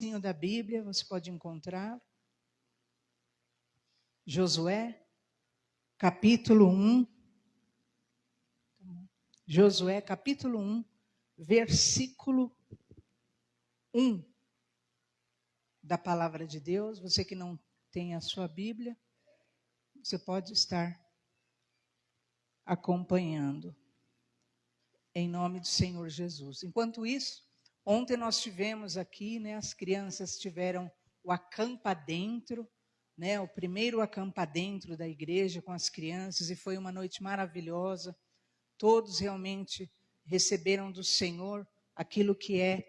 Da Bíblia, você pode encontrar Josué, capítulo 1. Josué, capítulo 1, versículo 1 da palavra de Deus. Você que não tem a sua Bíblia, você pode estar acompanhando. Em nome do Senhor Jesus. Enquanto isso, ontem nós tivemos aqui, as crianças tiveram o acampa dentro, o primeiro acampa dentro da igreja com as crianças, e foi uma noite maravilhosa. Todos realmente receberam do Senhor aquilo que é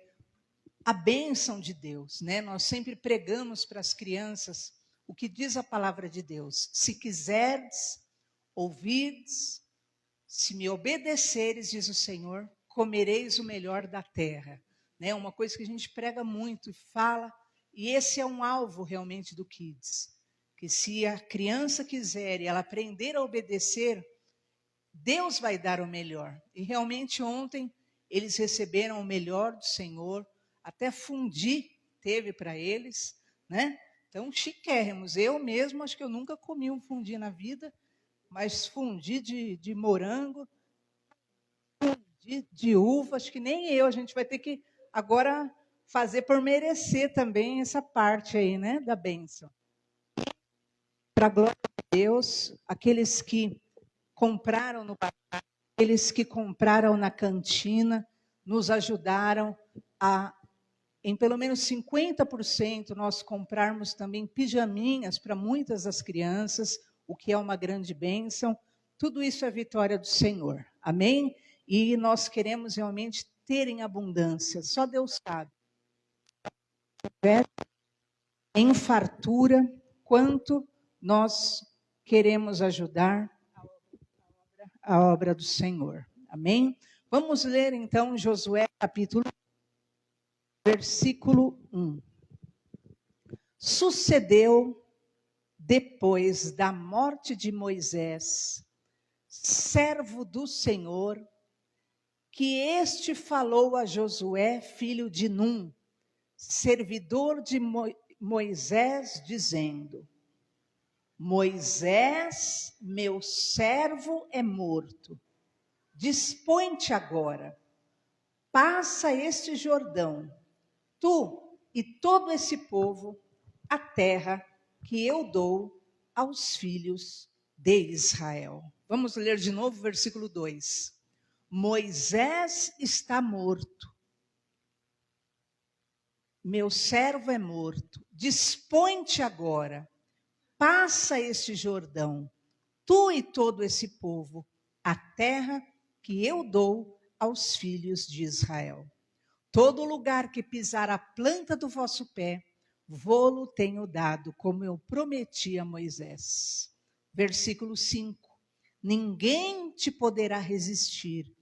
a bênção de Deus, Nós sempre pregamos para as crianças o que diz a palavra de Deus. Se quiserdes, ouvirdes, se me obedeceres, diz o Senhor, comereis o melhor da terra. Uma coisa que a gente prega muito e fala, e esse é um alvo realmente do Kids. Que se a criança quiser e ela aprender a obedecer, Deus vai dar o melhor. E realmente ontem eles receberam o melhor do Senhor, até fundi teve para eles, Então, chiquérrimos. Eu mesmo, acho que eu nunca comi um fundi na vida, mas fundi de morango, fundi de uva, acho que nem eu. A gente vai ter que agora fazer por merecer também essa parte aí, da bênção. Para a glória de Deus, aqueles que compraram no passado, aqueles que compraram na cantina, nos ajudaram a, em pelo menos 50%, nós comprarmos também pijaminhas para muitas das crianças, o que é uma grande bênção. Tudo isso é vitória do Senhor. Amém? E nós queremos realmente ter em abundância. Só Deus sabe. Em fartura, quanto nós queremos ajudar a obra do Senhor. Amém? Vamos ler então Josué capítulo 1, versículo 1. Sucedeu depois da morte de Moisés, servo do Senhor, que este falou a Josué, filho de Num, servidor de Moisés, dizendo: Moisés, meu servo, é morto. Dispõe-te agora, passa este Jordão, tu e todo esse povo, a terra que eu dou aos filhos de Israel. Vamos ler de novo o versículo 2. Moisés está morto. Meu servo é morto. Dispõe-te agora, passa este Jordão, tu e todo esse povo, a terra que eu dou aos filhos de Israel. Todo lugar que pisar a planta do vosso pé, vô-lo tenho dado, como eu prometi a Moisés. Versículo 5. Ninguém te poderá resistir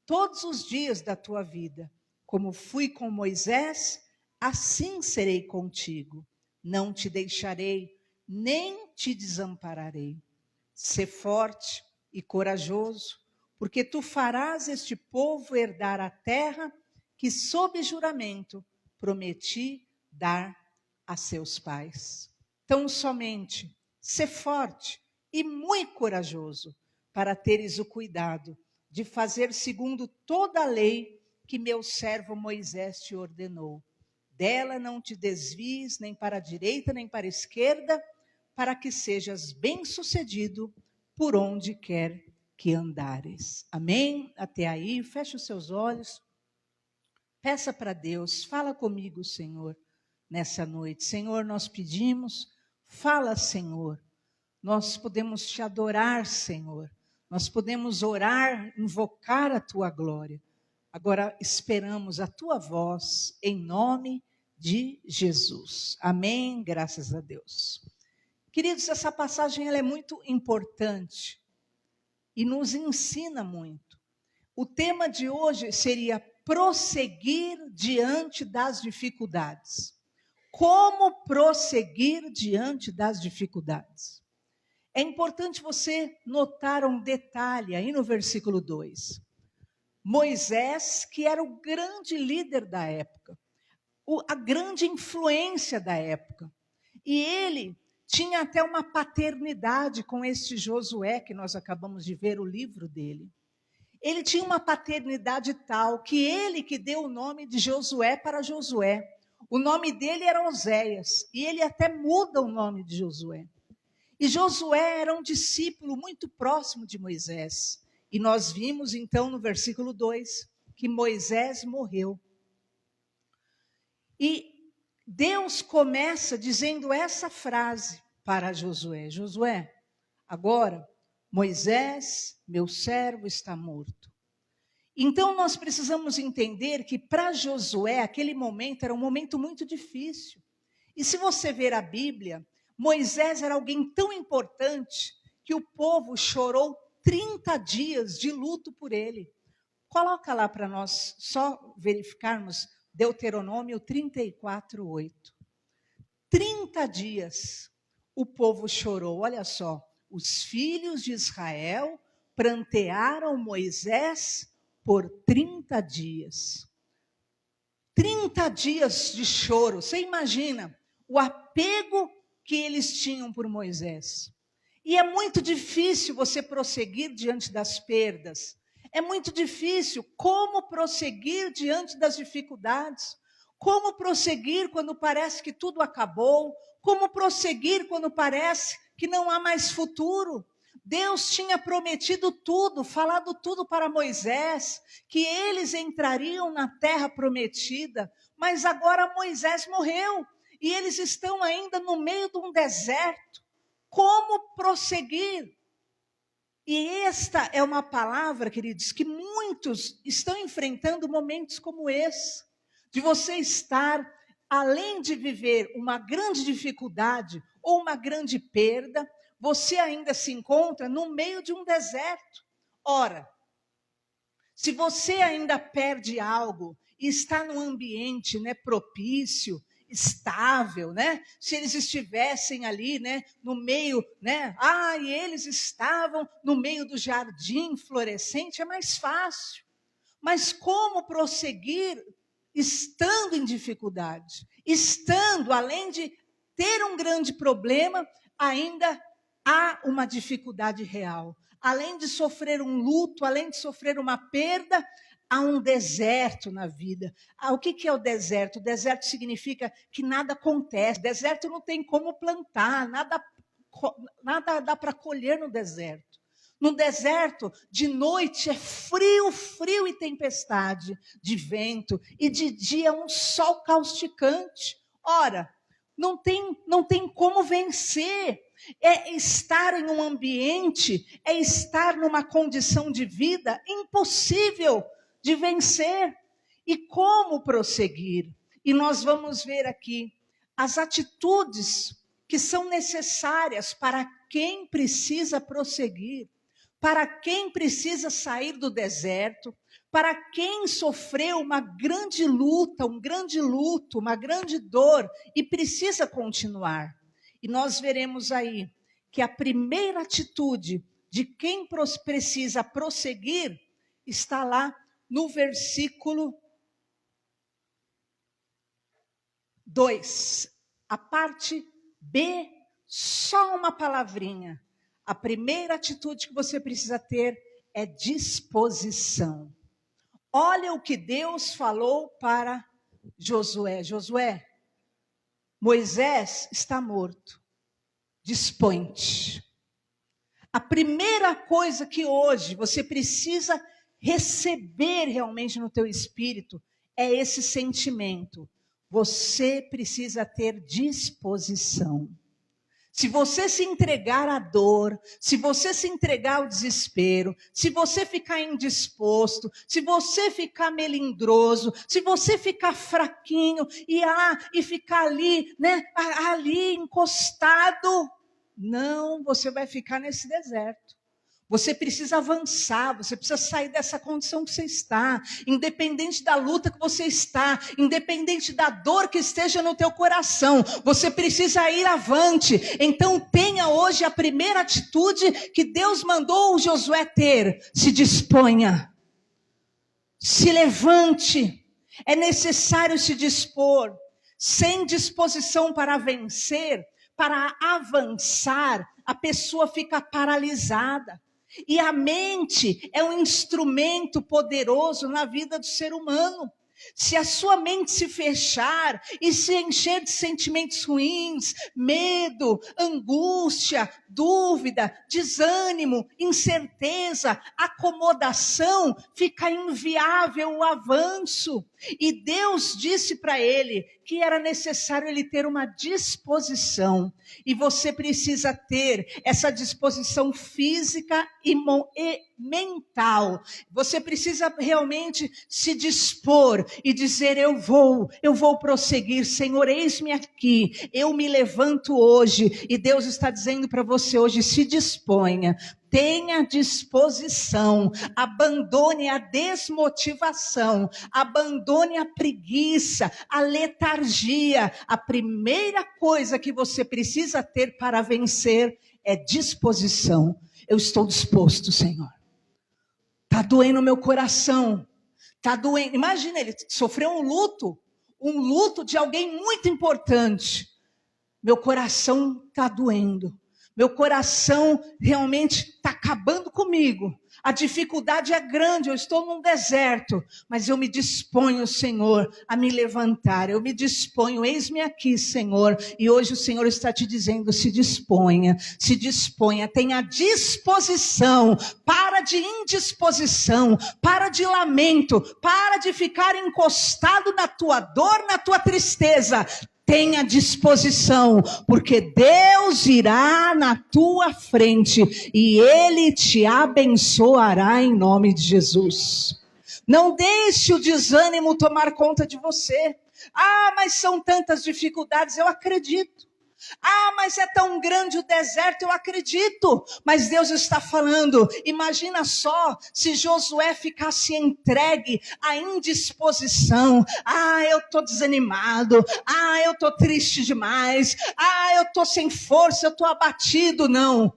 todos os dias da tua vida. Como fui com Moisés, assim serei contigo. Não te deixarei, nem te desampararei. Sê forte e corajoso, porque tu farás este povo herdar a terra que, sob juramento, prometi dar a seus pais. Tão somente sê forte e muito corajoso, para teres o cuidado de fazer segundo toda a lei que meu servo Moisés te ordenou. Dela não te desvies nem para a direita nem para a esquerda, para que sejas bem-sucedido por onde quer que andares. Amém? Até aí, feche os seus olhos. Peça para Deus, fala comigo, Senhor, nessa noite. Senhor, nós pedimos, fala, Senhor. Nós podemos te adorar, Senhor. Nós podemos orar, invocar a tua glória. Agora esperamos a tua voz, em nome de Jesus. Amém? Graças a Deus. Queridos, essa passagem ela é muito importante e nos ensina muito. O tema de hoje seria prosseguir diante das dificuldades. Como prosseguir diante das dificuldades? É importante você notar um detalhe aí no versículo 2. Moisés, que era o grande líder da época. a grande influência da época. E ele tinha até uma paternidade com este Josué, que nós acabamos de ver o livro dele. Ele tinha uma paternidade tal que ele que deu o nome de Josué para Josué. O nome dele era Oséias, e ele até muda o nome de Josué. E Josué era um discípulo muito próximo de Moisés. E nós vimos então no versículo 2 que Moisés morreu. E Deus começa dizendo essa frase para Josué: Josué, agora Moisés, meu servo, está morto. Então nós precisamos entender que para Josué aquele momento era um momento muito difícil. E se você ver a Bíblia, Moisés era alguém tão importante que o povo chorou 30 dias de luto por ele. Coloca lá para nós só verificarmos Deuteronômio 34:8. 30 dias o povo chorou, olha só. Os filhos de Israel prantearam Moisés por 30 dias. 30 dias de choro. Você imagina o apego que eles tinham por Moisés. E é muito difícil você prosseguir diante das perdas. É muito difícil como prosseguir diante das dificuldades. Como prosseguir quando parece que tudo acabou. Como prosseguir quando parece que não há mais futuro. Deus tinha prometido tudo, falado tudo para Moisés, que eles entrariam na terra prometida, mas agora Moisés morreu e eles estão ainda no meio de um deserto. Como prosseguir? E esta é uma palavra, queridos, que muitos estão enfrentando momentos como esse, de você estar, além de viver uma grande dificuldade ou uma grande perda, você ainda se encontra no meio de um deserto. Ora, se você ainda perde algo e está num ambiente, propício, estável, se eles estivessem ali, no meio, e eles estavam no meio do jardim florescente, é mais fácil. Mas como prosseguir estando em dificuldade? Estando, além de ter um grande problema, ainda há uma dificuldade real. Além de sofrer um luto, além de sofrer uma perda, há um deserto na vida. O que é o deserto? O deserto significa que nada acontece. O deserto não tem como plantar, nada dá para colher no deserto. No deserto, de noite é frio, frio e tempestade, de vento, e de dia um sol causticante. Ora, não tem como vencer. É estar em um ambiente, é estar numa condição de vida impossível de vencer. E como prosseguir? E nós vamos ver aqui as atitudes que são necessárias para quem precisa prosseguir, para quem precisa sair do deserto, para quem sofreu uma grande luta, um grande luto, uma grande dor e precisa continuar. E nós veremos aí que a primeira atitude de quem precisa prosseguir está lá no versículo 2. A parte B, só uma palavrinha. A primeira atitude que você precisa ter é disposição. Olha o que Deus falou para Josué. Josué, Moisés está morto. Dispõe-te. A primeira coisa que hoje você precisa receber realmente no teu espírito é esse sentimento. Você precisa ter disposição. Se você se entregar à dor, se você se entregar ao desespero, se você ficar indisposto, se você ficar melindroso, se você ficar fraquinho e ficar ali, ali encostado, não, você vai ficar nesse deserto. Você precisa avançar, você precisa sair dessa condição que você está, independente da luta que você está, independente da dor que esteja no teu coração, você precisa ir avante. Então tenha hoje a primeira atitude que Deus mandou o Josué ter: se disponha, se levante, é necessário se dispor. Sem disposição para vencer, para avançar, a pessoa fica paralisada. E a mente é um instrumento poderoso na vida do ser humano. Se a sua mente se fechar e se encher de sentimentos ruins, medo, angústia, dúvida, desânimo, incerteza, acomodação, fica inviável o avanço. E Deus disse para ele que era necessário ele ter uma disposição. E você precisa ter essa disposição física e mental. Você precisa realmente se dispor e dizer: eu vou prosseguir, Senhor, eis-me aqui, eu me levanto hoje. E Deus está dizendo para você hoje: se disponha. Tenha disposição, abandone a desmotivação, abandone a preguiça, a letargia. A primeira coisa que você precisa ter para vencer é disposição. Eu estou disposto, Senhor. Está doendo meu coração, está doendo. Imagina, ele sofreu um luto de alguém muito importante. Meu coração está doendo. Meu coração realmente está acabando comigo. A dificuldade é grande, eu estou num deserto. Mas eu me disponho, Senhor, a me levantar. Eu me disponho, eis-me aqui, Senhor. E hoje o Senhor está te dizendo: se disponha, tenha disposição. Para de indisposição, para de lamento, para de ficar encostado na tua dor, na tua tristeza. Tenha disposição, porque Deus irá na tua frente e Ele te abençoará em nome de Jesus. Não deixe o desânimo tomar conta de você. Ah, mas são tantas dificuldades, eu acredito. Ah, mas é tão grande o deserto, eu acredito. Mas Deus está falando, imagina só se Josué ficasse entregue à indisposição. Ah, eu estou desanimado. Ah, eu estou triste demais. Ah, eu estou sem força, eu estou abatido. Não.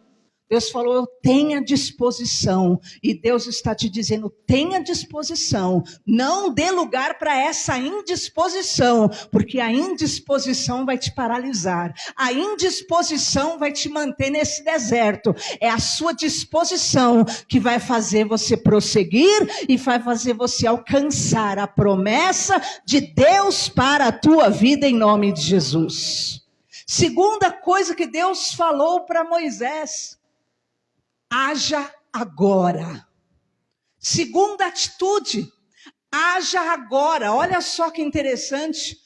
Deus falou: tenha disposição. E Deus está te dizendo: tenha disposição. Não dê lugar para essa indisposição, porque a indisposição vai te paralisar. A indisposição vai te manter nesse deserto. É a sua disposição que vai fazer você prosseguir e vai fazer você alcançar a promessa de Deus para a tua vida em nome de Jesus. Segunda coisa que Deus falou para Moisés: haja agora. Segunda atitude, haja agora. Olha só que interessante.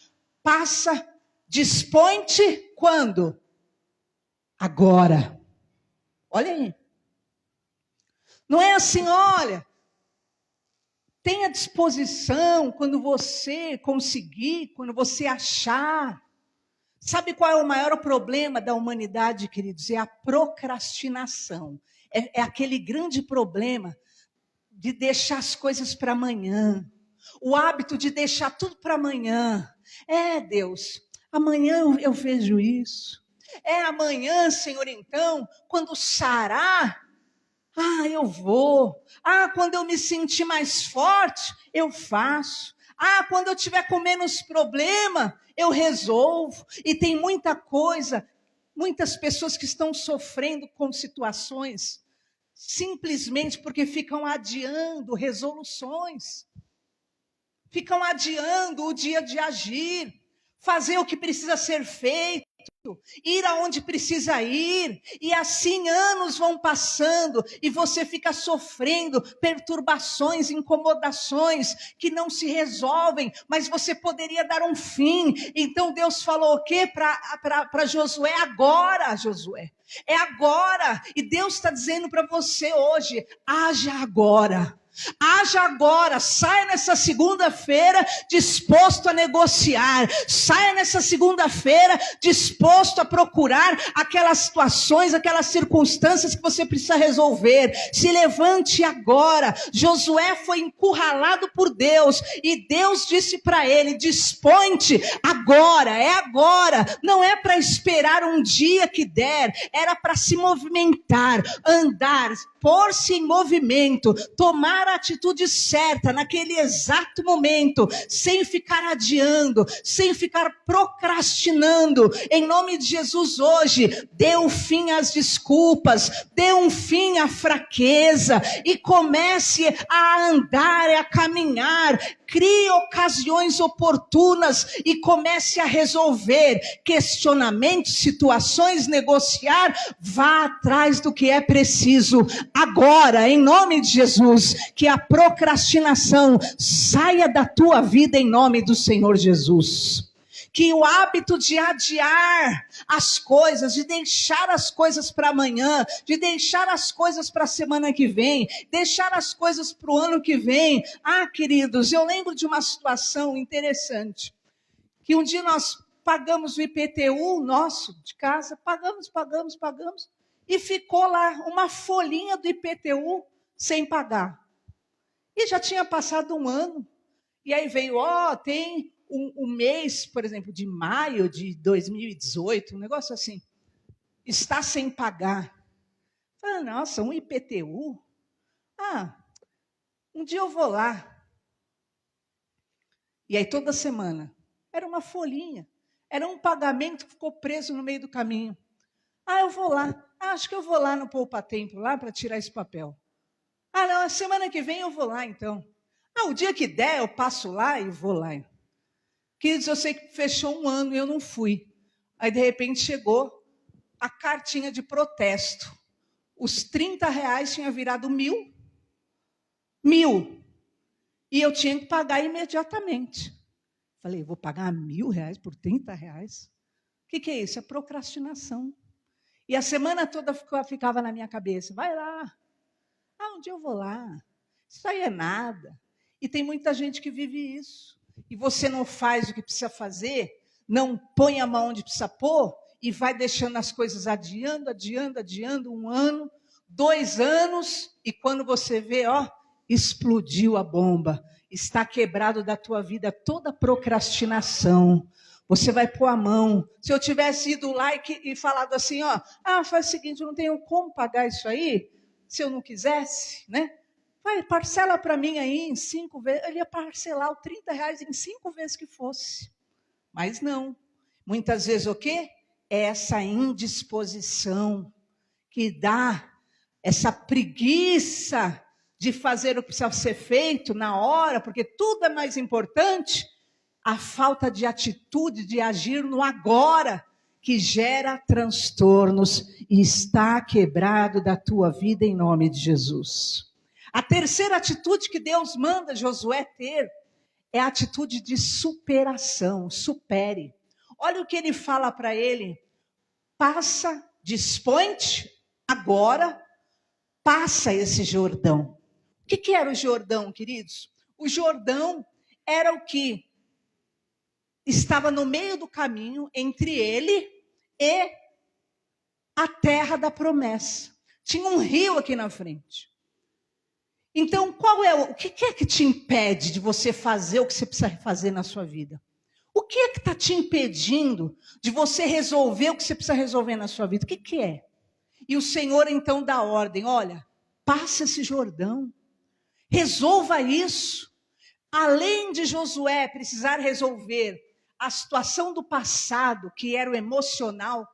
Dispõe-te quando? Agora. Olha aí. Não é assim, olha, tenha disposição quando você conseguir, quando você achar. Sabe qual é o maior problema da humanidade, queridos? É a procrastinação. É aquele grande problema de deixar as coisas para amanhã. O hábito de deixar tudo para amanhã. Deus, amanhã eu vejo isso. Amanhã, Senhor, então, quando sarar, eu vou. Quando eu me sentir mais forte, eu faço. Quando eu tiver com menos problema, eu resolvo. E tem muita coisa. Muitas pessoas que estão sofrendo com situações simplesmente porque ficam adiando resoluções, ficam adiando o dia de agir, fazer o que precisa ser feito, ir aonde precisa ir, e assim anos vão passando e você fica sofrendo perturbações, incomodações que não se resolvem, mas você poderia dar um fim. Então Deus falou o quê para Josué? Agora, Josué, é agora. E Deus está dizendo para você hoje: haja agora. Haja agora, saia nessa segunda-feira disposto a negociar, saia nessa segunda-feira disposto a procurar aquelas situações, aquelas circunstâncias que você precisa resolver. Se levante agora. Josué foi encurralado por Deus e Deus disse para ele: dispõe-te agora, é agora, não é para esperar um dia que der, era para se movimentar, andar, pôr-se em movimento, tomar a atitude certa naquele exato momento, sem ficar adiando, sem ficar procrastinando. Em nome de Jesus hoje, dê um fim às desculpas, dê um fim à fraqueza e comece a andar, a caminhar. Crie ocasiões oportunas e comece a resolver questionamentos, situações, negociar. Vá atrás do que é preciso. Agora, em nome de Jesus, que a procrastinação saia da tua vida em nome do Senhor Jesus. Que o hábito de adiar as coisas, de deixar as coisas para amanhã, de deixar as coisas para a semana que vem, deixar as coisas para o ano que vem. Queridos, eu lembro de uma situação interessante, que um dia nós pagamos o IPTU nosso de casa, pagamos, e ficou lá uma folhinha do IPTU sem pagar. E já tinha passado um ano, e aí veio, tem um mês, por exemplo, de maio de 2018, um negócio assim, está sem pagar. Falei, nossa, um IPTU? Um dia eu vou lá. E aí toda semana, era uma folhinha, era um pagamento que ficou preso no meio do caminho. Eu vou lá, acho que eu vou lá no Poupa Tempo, lá para tirar esse papel. Não, a semana que vem eu vou lá então. O dia que der eu passo lá e vou lá. Queridos, eu sei que fechou um ano e eu não fui. Aí, de repente, chegou a cartinha de protesto. Os R$30 tinha virado 1.000. 1.000. E eu tinha que pagar imediatamente. Falei, vou pagar R$1.000 por R$30? O que é isso? É procrastinação. E a semana toda ficava na minha cabeça. Vai lá. Um dia eu vou lá. Isso aí é nada. E tem muita gente que vive isso. E você não faz o que precisa fazer, não põe a mão onde precisa pôr, e vai deixando as coisas adiando, 1 ano, 2 anos, e quando você vê, explodiu a bomba, está quebrado da tua vida toda procrastinação. Você vai pôr a mão. Se eu tivesse ido lá e falado assim, faz o seguinte, eu não tenho como pagar isso aí, se eu não quisesse, né? Vai, parcela para mim aí em 5 vezes. Ele ia parcelar os R$30 em 5 vezes que fosse. Mas não. Muitas vezes o quê? É essa indisposição que dá essa preguiça de fazer o que precisa ser feito na hora, porque tudo é mais importante. A falta de atitude, de agir no agora, que gera transtornos e está quebrado da tua vida em nome de Jesus. A terceira atitude que Deus manda Josué ter é a atitude de superação. Supere. Olha o que ele fala para ele. Dispõe-te agora, passa esse Jordão. O que era o Jordão, queridos? O Jordão era o que estava no meio do caminho entre ele e a terra da promessa. Tinha um rio aqui na frente. Então, o que é que te impede de você fazer o que você precisa fazer na sua vida? O que é que está te impedindo de você resolver o que você precisa resolver na sua vida? O que é? E o Senhor, então, dá ordem. Olha, passa esse Jordão. Resolva isso. Além de Josué precisar resolver a situação do passado, que era o emocional,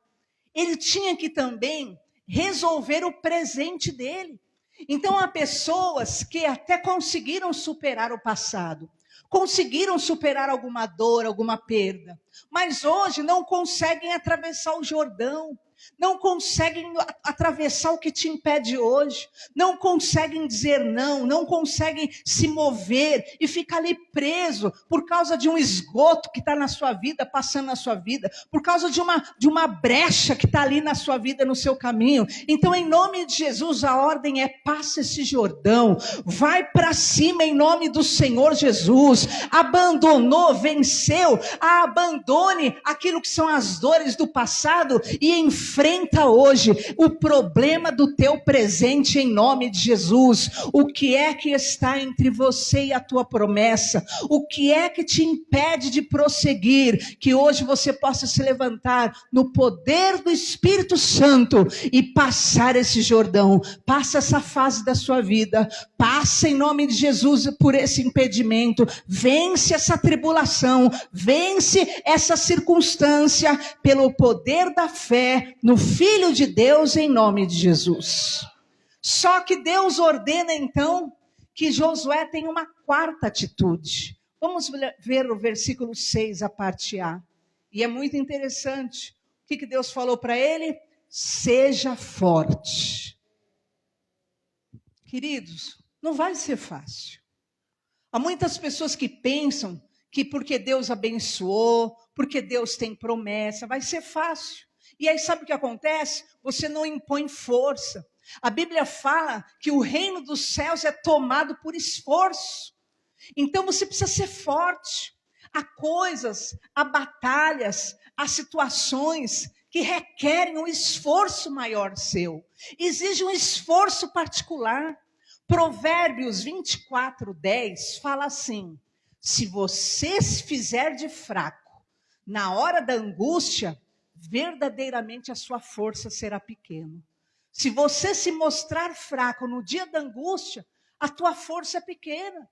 ele tinha que também resolver o presente dele. Então, há pessoas que até conseguiram superar o passado, conseguiram superar alguma dor, alguma perda, mas hoje não conseguem atravessar o Jordão, não conseguem atravessar o que te impede hoje, não conseguem dizer não, não conseguem se mover e fica ali preso por causa de um esgoto que está na sua vida, passando na sua vida, por causa de uma brecha que está ali na sua vida, no seu caminho. Então, em nome de Jesus, a ordem é: passa esse Jordão, vai para cima em nome do Senhor Jesus. Abandonou, venceu, abandone aquilo que são as dores do passado e enfrente enfrenta hoje o problema do teu presente em nome de Jesus. O que é que está entre você e a tua promessa? O que é que te impede de prosseguir? Que hoje você possa se levantar no poder do Espírito Santo e passar esse Jordão. Passa essa fase da sua vida. Passa em nome de Jesus por esse impedimento. Vence essa tribulação. Vence essa circunstância pelo poder da fé no Filho de Deus em nome de Jesus. Só que Deus ordena então que Josué tenha uma quarta atitude. Vamos ver o versículo 6, a parte A. E é muito interessante. O que Deus falou para ele? Seja forte. Queridos, não vai ser fácil. Há muitas pessoas que pensam que porque Deus abençoou, porque Deus tem promessa, vai ser fácil. E aí sabe o que acontece? Você não impõe força. A Bíblia fala que o reino dos céus é tomado por esforço. Então você precisa ser forte. Há coisas, há batalhas, há situações que requerem um esforço maior seu. Exige um esforço particular. Provérbios 24:10 fala assim: se você se fizer de fraco na hora da angústia, verdadeiramente a sua força será pequena. Se você se mostrar fraco no dia da angústia, a tua força é pequena.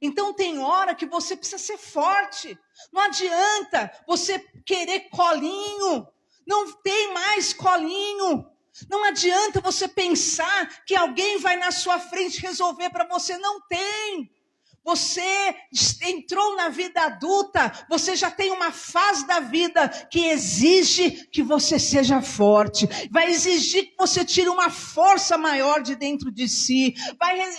Então tem hora que você precisa ser forte. Não adianta você querer colinho. Não tem mais colinho. Não adianta você pensar que alguém vai na sua frente resolver para você. Não tem. Você entrou na vida adulta, você já tem uma fase da vida que exige que você seja forte, vai exigir que você tire uma força maior de dentro de si,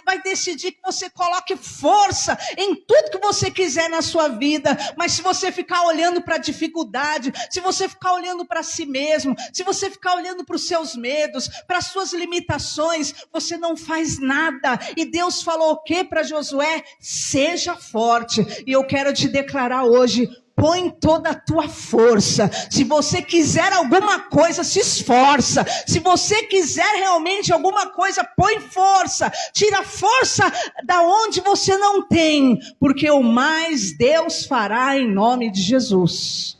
vai decidir que você coloque força em tudo que você quiser na sua vida. Mas se você ficar olhando para a dificuldade, se você ficar olhando para si mesmo, se você ficar olhando para os seus medos, para as suas limitações, você não faz nada. E Deus falou o que para Josué? Seja forte. E eu quero te declarar hoje: põe toda a tua força. Se você quiser alguma coisa, se esforça. Se você quiser realmente alguma coisa, põe força. Tira força da onde você não tem, porque o mais Deus fará em nome de Jesus.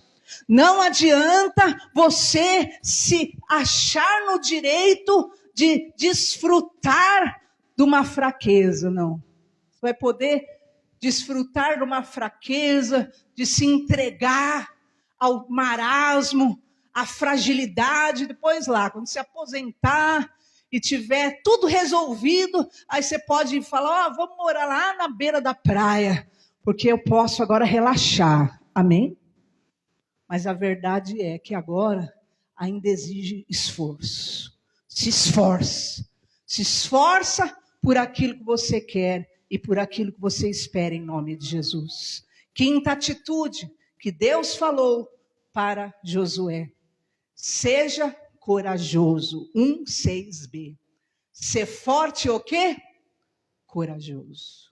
Não adianta você se achar no direito de desfrutar de uma fraqueza, não. Vai poder desfrutar de uma fraqueza, de se entregar ao marasmo, à fragilidade. Depois lá, quando se aposentar e tiver tudo resolvido, aí você pode falar: vamos morar lá na beira da praia, porque eu posso agora relaxar. Amém? Mas a verdade é que agora ainda exige esforço. Se esforça. Se esforça por aquilo que você quer e por aquilo que você espera em nome de Jesus. Quinta atitude que Deus falou para Josué: seja corajoso. 1:6b. Ser forte o quê? Corajoso.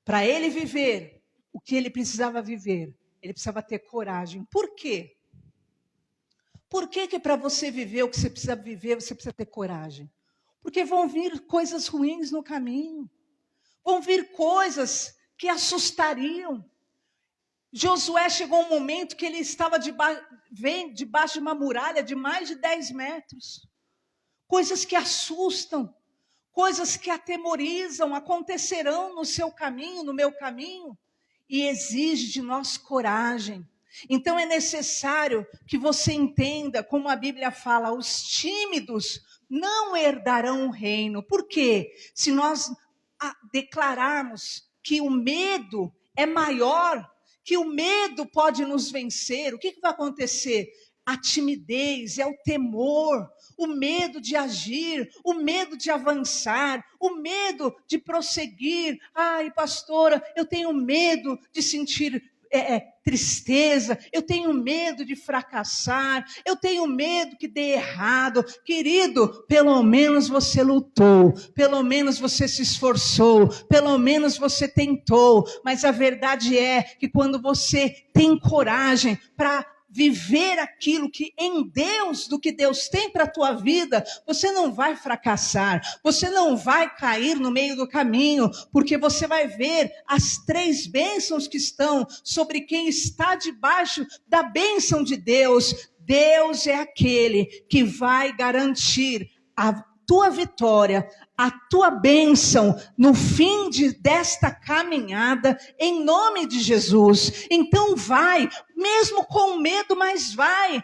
Para ele viver o que ele precisava viver, ele precisava ter coragem. Por quê? Por que para você viver o que você precisa viver, você precisa ter coragem? Porque vão vir coisas ruins no caminho. Vão vir coisas que assustariam. Josué chegou um momento que ele estava debaixo de uma muralha de mais de 10 metros. Coisas que assustam, coisas que atemorizam, acontecerão no seu caminho, no meu caminho. E exige de nós coragem. Então é necessário que você entenda, como a Bíblia fala, os tímidos não herdarão o reino. Por quê? Se nós declararmos que o medo é maior, que o medo pode nos vencer, o que vai acontecer? A timidez, é o temor, o medo de agir, o medo de avançar, o medo de prosseguir. Ai, pastora, eu tenho medo de sentir tristeza, eu tenho medo de fracassar, eu tenho medo que dê errado. Querido, pelo menos você lutou, pelo menos você se esforçou, pelo menos você tentou. Mas a verdade é que quando você tem coragem para viver aquilo que em Deus, do que Deus tem para a tua vida, você não vai fracassar, você não vai cair no meio do caminho, porque você vai ver as 3 bênçãos que estão sobre quem está debaixo da bênção de Deus. Deus é aquele que vai garantir a tua vitória, a tua bênção no fim desta caminhada, em nome de Jesus. Então vai, mesmo com medo, mas vai,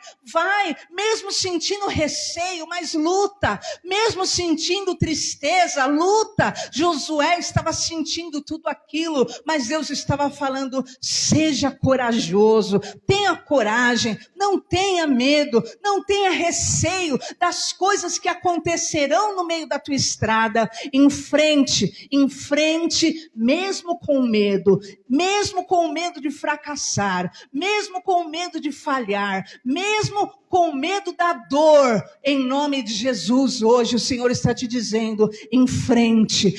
mesmo sentindo receio, mas luta, mesmo sentindo tristeza, luta. Josué estava sentindo tudo aquilo, mas Deus estava falando, seja corajoso, tenha coragem, não tenha medo, não tenha receio das coisas que acontecerão no meio da tua estrada. Em frente, mesmo com medo de fracassar, mesmo com medo de falhar, mesmo com medo da dor, em nome de Jesus, hoje o Senhor está te dizendo, em frente,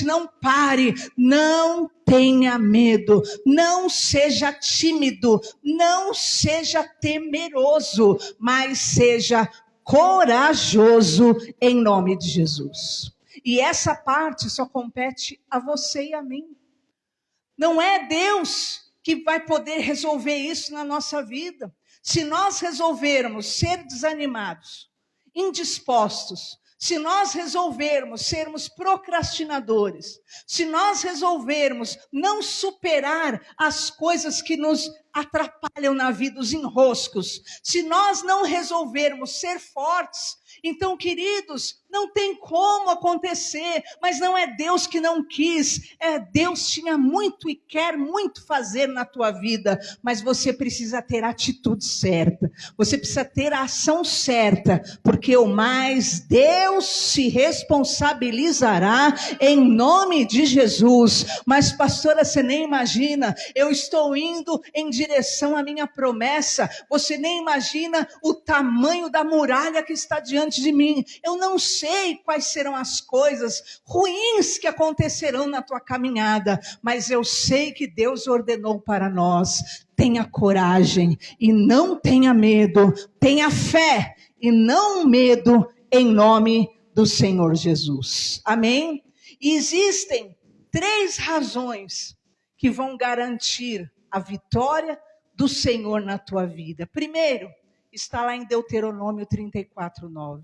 não pare, não tenha medo, não seja tímido, não seja temeroso, mas seja corajoso em nome de Jesus. E essa parte só compete a você e a mim. Não é Deus que vai poder resolver isso na nossa vida. Se nós resolvermos ser desanimados, indispostos, se nós resolvermos sermos procrastinadores, se nós resolvermos não superar as coisas que nos atrapalham na vida, os enroscos, se nós não resolvermos ser fortes, então, queridos, não tem como acontecer, mas não é Deus que não quis, Deus tinha muito e quer muito fazer na tua vida, mas você precisa ter a atitude certa, você precisa ter a ação certa, porque o mais Deus se responsabilizará em nome de Jesus. Mas pastora, você nem imagina, eu estou indo em direção à minha promessa, você nem imagina o tamanho da muralha que está diante de mim, eu não sei quais serão as coisas ruins que acontecerão na tua caminhada, mas eu sei que Deus ordenou para nós, tenha coragem e não tenha medo, tenha fé e não medo, em nome do Senhor Jesus, amém? E existem 3 razões que vão garantir a vitória do Senhor na tua vida. Primeiro, está lá em Deuteronômio 34:9.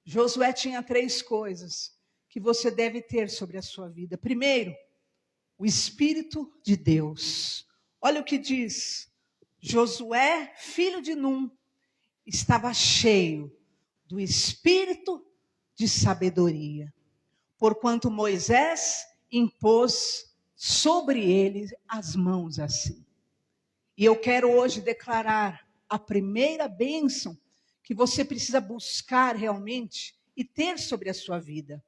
Josué tinha 3 coisas que você deve ter sobre a sua vida. Primeiro, o Espírito de Deus. Olha o que diz. Josué, filho de Num, estava cheio do Espírito de sabedoria, porquanto Moisés impôs sobre ele as mãos assim. E eu quero hoje declarar a primeira bênção que você precisa buscar realmente e ter sobre a sua vida.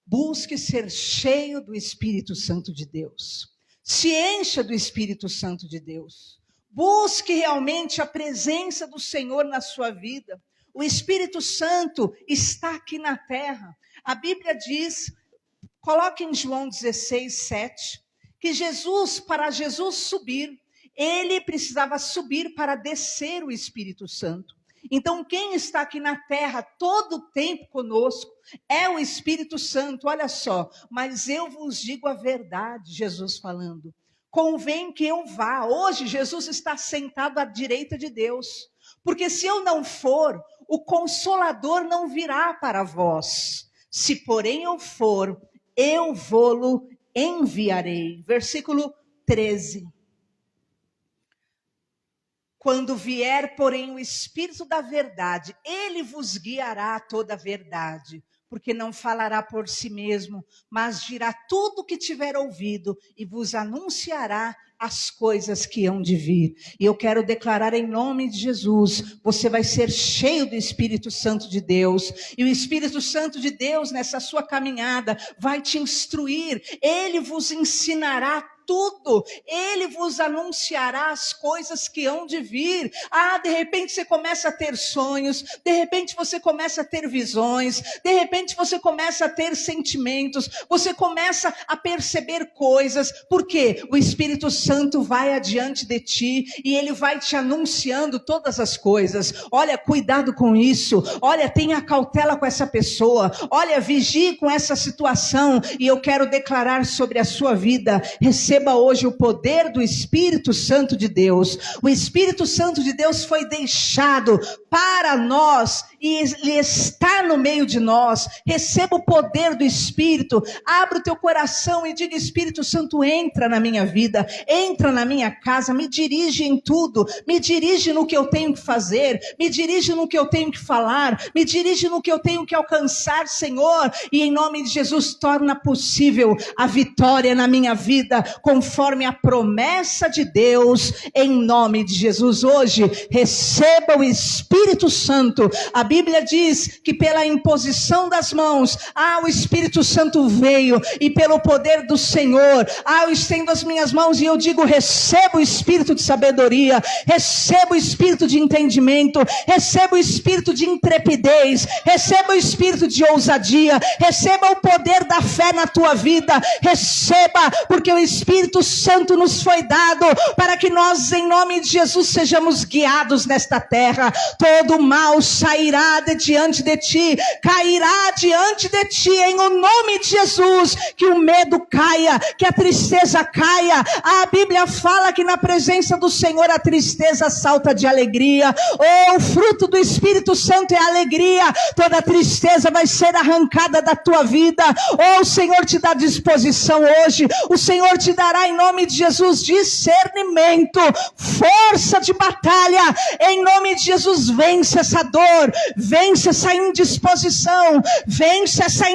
Busque ser cheio do Espírito Santo de Deus. Se encha do Espírito Santo de Deus. Busque realmente a presença do Senhor na sua vida. O Espírito Santo está aqui na terra. A Bíblia diz, coloque em João 16:7, que para Jesus subir, ele precisava subir para descer o Espírito Santo. Então, quem está aqui na terra todo o tempo conosco é o Espírito Santo, olha só. Mas eu vos digo a verdade, Jesus falando. Convém que eu vá. Hoje, Jesus está sentado à direita de Deus. Porque se eu não for, o Consolador não virá para vós. Se, porém, eu for, eu vou-lo enviarei. Versículo 13. Quando vier, porém, o Espírito da verdade, ele vos guiará a toda a verdade, porque não falará por si mesmo, mas dirá tudo o que tiver ouvido e vos anunciará as coisas que hão de vir. E eu quero declarar em nome de Jesus, você vai ser cheio do Espírito Santo de Deus, e o Espírito Santo de Deus nessa sua caminhada vai te instruir, ele vos ensinará tudo. Ele vos anunciará as coisas que hão de vir. De repente você começa a ter sonhos, de repente você começa a ter visões, de repente você começa a ter sentimentos, você começa a perceber coisas. Por quê? O Espírito Santo vai adiante de ti e ele vai te anunciando todas as coisas. Olha, cuidado com isso. Olha, tenha cautela com essa pessoa. Olha, vigie com essa situação. E eu quero declarar sobre a sua vida: receba hoje o poder do Espírito Santo de Deus. O Espírito Santo de Deus foi deixado para nós e ele está no meio de nós. Receba o poder do Espírito. Abra o teu coração e diga: Espírito Santo, entra na minha vida, entra na minha casa, me dirige em tudo, me dirige no que eu tenho que fazer, me dirige no que eu tenho que falar, me dirige no que eu tenho que alcançar, Senhor. E em nome de Jesus, torna possível a vitória na minha vida, conforme a promessa de Deus, em nome de Jesus. Hoje, receba o Espírito Santo. A Bíblia diz que pela imposição das mãos, o Espírito Santo veio, e pelo poder do Senhor, eu estendo as minhas mãos e eu digo: receba o Espírito de sabedoria, receba o Espírito de entendimento, receba o Espírito de intrepidez, receba o Espírito de ousadia, receba o poder da fé na tua vida, receba, porque o Espírito Santo nos foi dado para que nós, em nome de Jesus, sejamos guiados nesta terra. Todo mal sairá de diante de ti, cairá diante de ti, em o nome de Jesus. Que o medo caia, que a tristeza caia. A Bíblia fala que na presença do Senhor a tristeza salta de alegria. O fruto do Espírito Santo é alegria. Toda tristeza vai ser arrancada da tua vida. O Senhor te dá disposição hoje. O Senhor te dará, em nome de Jesus, discernimento, força de batalha. Em nome de Jesus, vence essa dor, vence essa indisposição, vence essa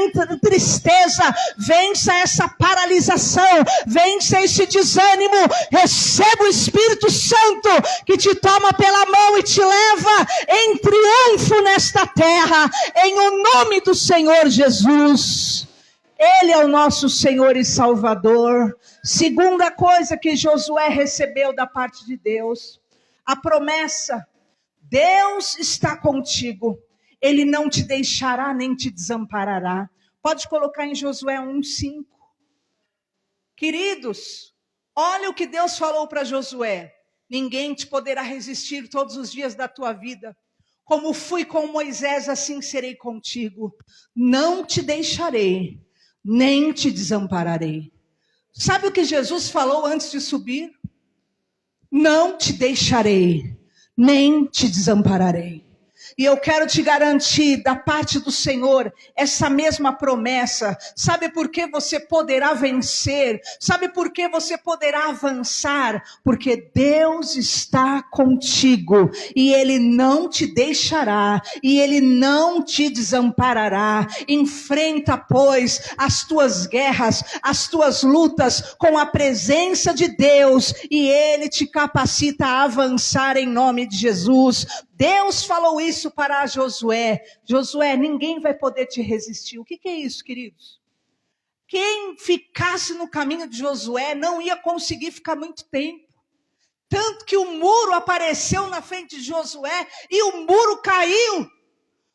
tristeza, vence essa paralisação, vence esse desânimo. Receba o Espírito Santo que te toma pela mão e te leva em triunfo nesta terra, em o nome do Senhor Jesus. Ele é o nosso Senhor e Salvador. Segunda coisa que Josué recebeu da parte de Deus, a promessa: Deus está contigo, Ele não te deixará nem te desamparará. Pode colocar em Josué 1:5. Queridos, olha o que Deus falou para Josué: ninguém te poderá resistir todos os dias da tua vida. Como fui com Moisés, assim serei contigo. Não te deixarei, nem te desampararei. Sabe o que Jesus falou antes de subir? Não te deixarei, nem te desampararei. E eu quero te garantir da parte do Senhor essa mesma promessa. Sabe por que você poderá vencer? Sabe por que você poderá avançar? Porque Deus está contigo e Ele não te deixará e Ele não te desamparará. Enfrenta, pois, as tuas guerras, as tuas lutas com a presença de Deus e Ele te capacita a avançar em nome de Jesus. Deus falou isso para Josué: Josué, ninguém vai poder te resistir. O que é isso, queridos? Quem ficasse no caminho de Josué não ia conseguir ficar muito tempo. Tanto que o muro apareceu na frente de Josué e o muro caiu.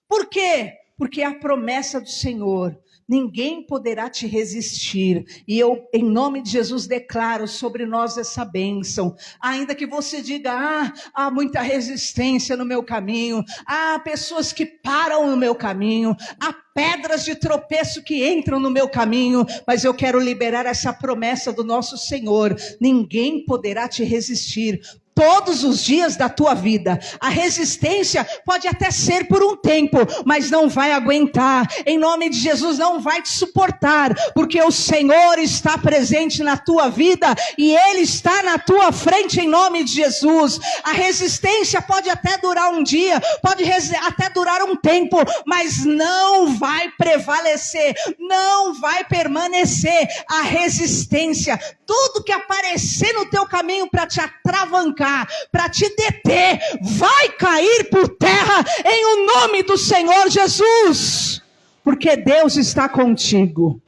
Por quê? Porque é a promessa do Senhor. Ninguém poderá te resistir. E eu, em nome de Jesus, declaro sobre nós essa bênção. Ainda que você diga: há muita resistência no meu caminho. Há pessoas que param no meu caminho. Há pedras de tropeço que entram no meu caminho. Mas eu quero liberar essa promessa do nosso Senhor: ninguém poderá te resistir todos os dias da tua vida. A resistência pode até ser por um tempo, mas não vai aguentar. Em nome de Jesus, não vai te suportar, porque o Senhor está presente na tua vida e Ele está na tua frente em nome de Jesus. A resistência pode até durar um dia, pode até durar um tempo, mas não vai prevalecer, não vai permanecer. A resistência, tudo que aparecer no teu caminho para te atravancar, para te deter, vai cair por terra em o nome do Senhor Jesus, porque Deus está contigo.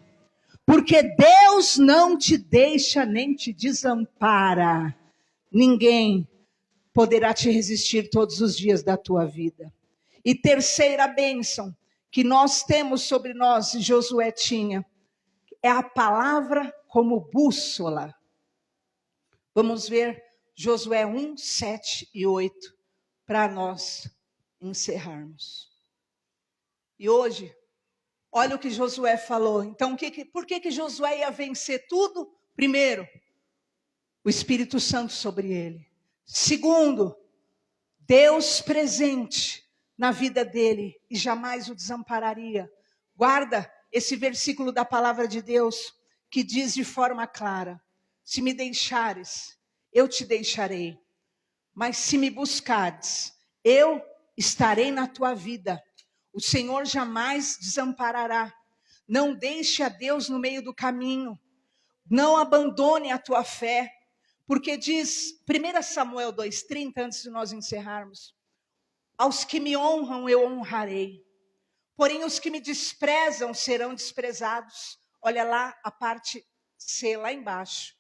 porque Deus não te deixa nem te desampara. Ninguém poderá te resistir todos os dias da tua vida. E terceira bênção que nós temos sobre nós, e Josué tinha, é a palavra como bússola. Vamos ver Josué 1, 7 e 8, para nós encerrarmos. E hoje, olha o que Josué falou. Então, por que Josué ia vencer tudo? Primeiro, o Espírito Santo sobre ele. Segundo, Deus presente na vida dele e jamais o desampararia. Guarda esse versículo da palavra de Deus que diz de forma clara: se me deixares, eu te deixarei. Mas se me buscares, eu estarei na tua vida. O Senhor jamais desamparará. Não deixe a Deus no meio do caminho. Não abandone a tua fé. Porque diz 1 Samuel 2,30, antes de nós encerrarmos: aos que me honram eu honrarei, porém os que me desprezam serão desprezados. Olha lá a parte C, lá embaixo.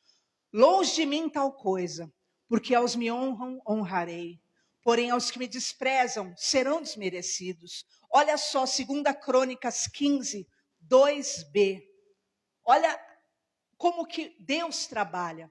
Longe de mim tal coisa, porque aos que me honram honrarei, porém aos que me desprezam serão desmerecidos. Olha só, 2 Crônicas 15, 2b. Olha como que Deus trabalha.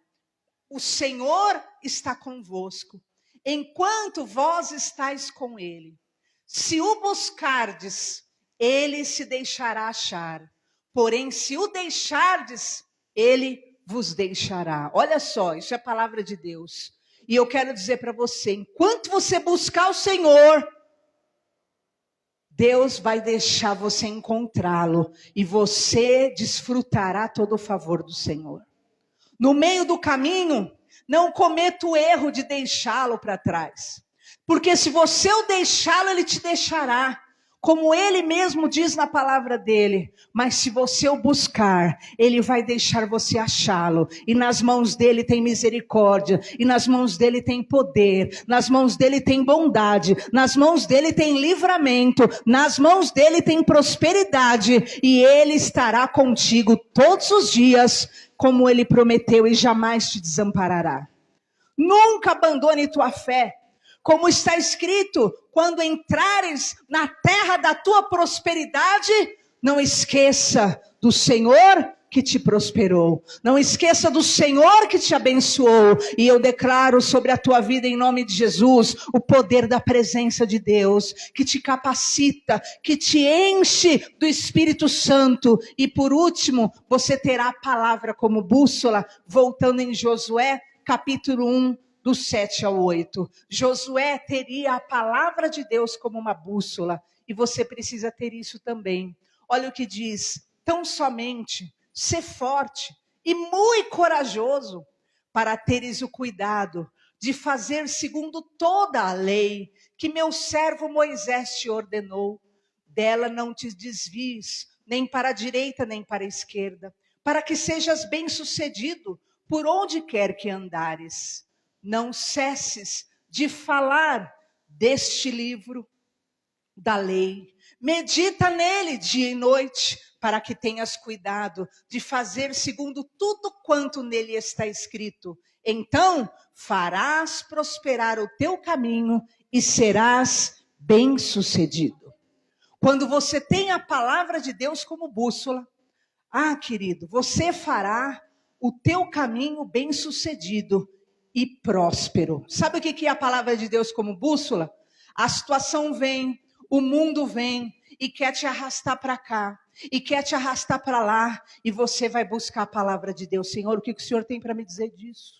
O Senhor está convosco, enquanto vós estáis com ele. Se o buscardes, ele se deixará achar. Porém, se o deixardes, ele vos deixará. Olha só, isso é a palavra de Deus. E eu quero dizer para você, enquanto você buscar o Senhor, Deus vai deixar você encontrá-lo. E você desfrutará todo o favor do Senhor. No meio do caminho, não cometa o erro de deixá-lo para trás. Porque se você o deixá-lo, ele te deixará. Como ele mesmo diz na palavra dele. Mas se você o buscar, ele vai deixar você achá-lo. E nas mãos dele tem misericórdia. E nas mãos dele tem poder. Nas mãos dele tem bondade. Nas mãos dele tem livramento. Nas mãos dele tem prosperidade. E ele estará contigo todos os dias, como ele prometeu, e jamais te desamparará. Nunca abandone tua fé. Como está escrito, quando entrares na terra da tua prosperidade, não esqueça do Senhor que te prosperou. Não esqueça do Senhor que te abençoou. E eu declaro sobre a tua vida, em nome de Jesus, o poder da presença de Deus, que te capacita, que te enche do Espírito Santo. E por último, você terá a palavra como bússola, voltando em Josué, capítulo 1, do 7 ao 8. Josué teria a palavra de Deus como uma bússola. E você precisa ter isso também. Olha o que diz: tão somente sê forte e muito corajoso, para teres o cuidado de fazer segundo toda a lei que meu servo Moisés te ordenou. Dela não te desvies, nem para a direita, nem para a esquerda, para que sejas bem-sucedido por onde quer que andares. Não cesses de falar deste livro da lei. Medita nele dia e noite, para que tenhas cuidado de fazer segundo tudo quanto nele está escrito. Então farás prosperar o teu caminho e serás bem-sucedido. Quando você tem a palavra de Deus como bússola, querido, você fará o teu caminho bem-sucedido e próspero. Sabe o que é a palavra de Deus como bússola? A situação vem, o mundo vem e quer te arrastar para cá, e quer te arrastar para lá, e você vai buscar a palavra de Deus. Senhor, o que o Senhor tem para me dizer disso?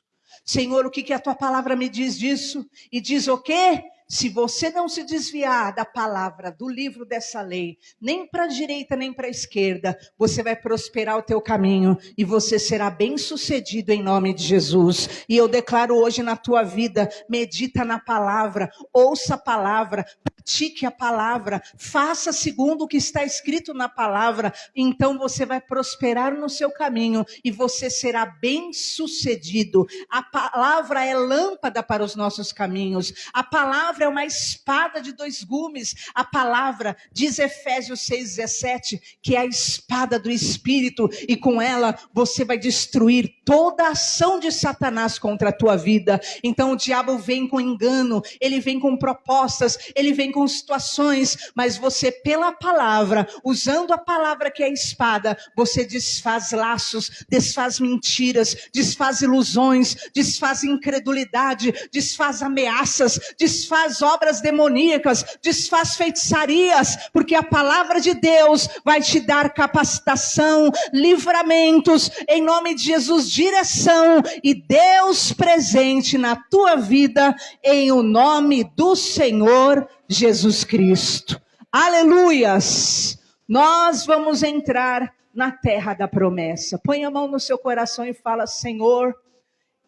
Senhor, o que a tua palavra me diz disso? E diz o quê? Se você não se desviar da palavra, do livro dessa lei, nem para a direita, nem para a esquerda, você vai prosperar o teu caminho e você será bem-sucedido em nome de Jesus. E eu declaro hoje na tua vida, medita na palavra, ouça a palavra, pratique a palavra, faça segundo o que está escrito na palavra, então você vai prosperar no seu caminho e você será bem-sucedido. A palavra é lâmpada para os nossos caminhos, a palavra palavra é uma espada de dois gumes. A palavra, diz Efésios 6,17, que é a espada do Espírito, e com ela você vai destruir toda a ação de Satanás contra a tua vida. Então o diabo vem com engano, ele vem com propostas, ele vem com situações, mas você, pela palavra, usando a palavra que é a espada, você desfaz laços, desfaz mentiras, desfaz ilusões, desfaz incredulidade, desfaz ameaças, desfaz obras demoníacas, desfaz feitiçarias, porque a palavra de Deus vai te dar capacitação, livramentos, em nome de Jesus, direção e Deus presente na tua vida, em o nome do Senhor Jesus Cristo. Aleluias! Nós vamos entrar na terra da promessa. Põe a mão no seu coração e fala: Senhor,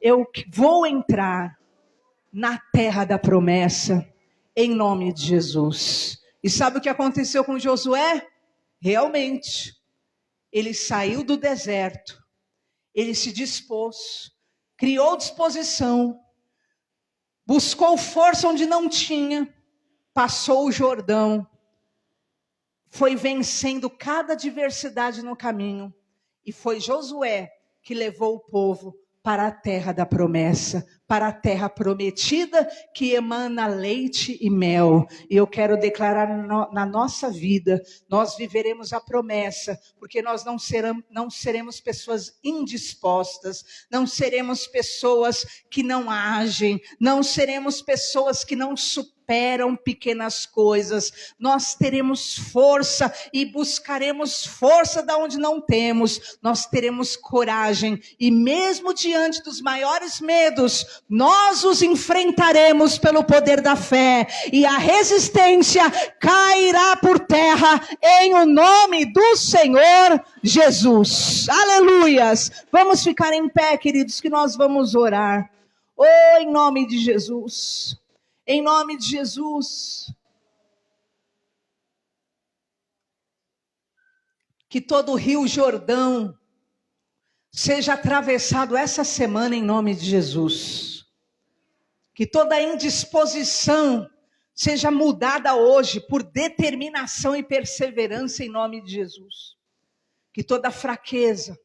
eu vou entrar na terra da promessa, em nome de Jesus. E sabe o que aconteceu com Josué? Realmente, ele saiu do deserto, ele se dispôs, criou disposição, buscou força onde não tinha, passou o Jordão, foi vencendo cada adversidade no caminho, e foi Josué que levou o povo para a terra da promessa, para a terra prometida que emana leite e mel. E eu quero declarar na nossa vida, nós viveremos a promessa, porque nós não seremos pessoas indispostas, não seremos pessoas que não agem, não seremos pessoas que não superam pequenas coisas. Nós teremos força e buscaremos força da onde não temos. Nós teremos coragem e mesmo diante dos maiores medos, nós os enfrentaremos pelo poder da fé e a resistência cairá por terra em o nome do Senhor Jesus. Aleluias! Vamos ficar em pé, queridos, que nós vamos orar. Oh, em nome de Jesus. Em nome de Jesus, que todo o Rio Jordão seja atravessado essa semana em nome de Jesus. Que toda indisposição seja mudada hoje por determinação e perseverança em nome de Jesus. Que toda fraqueza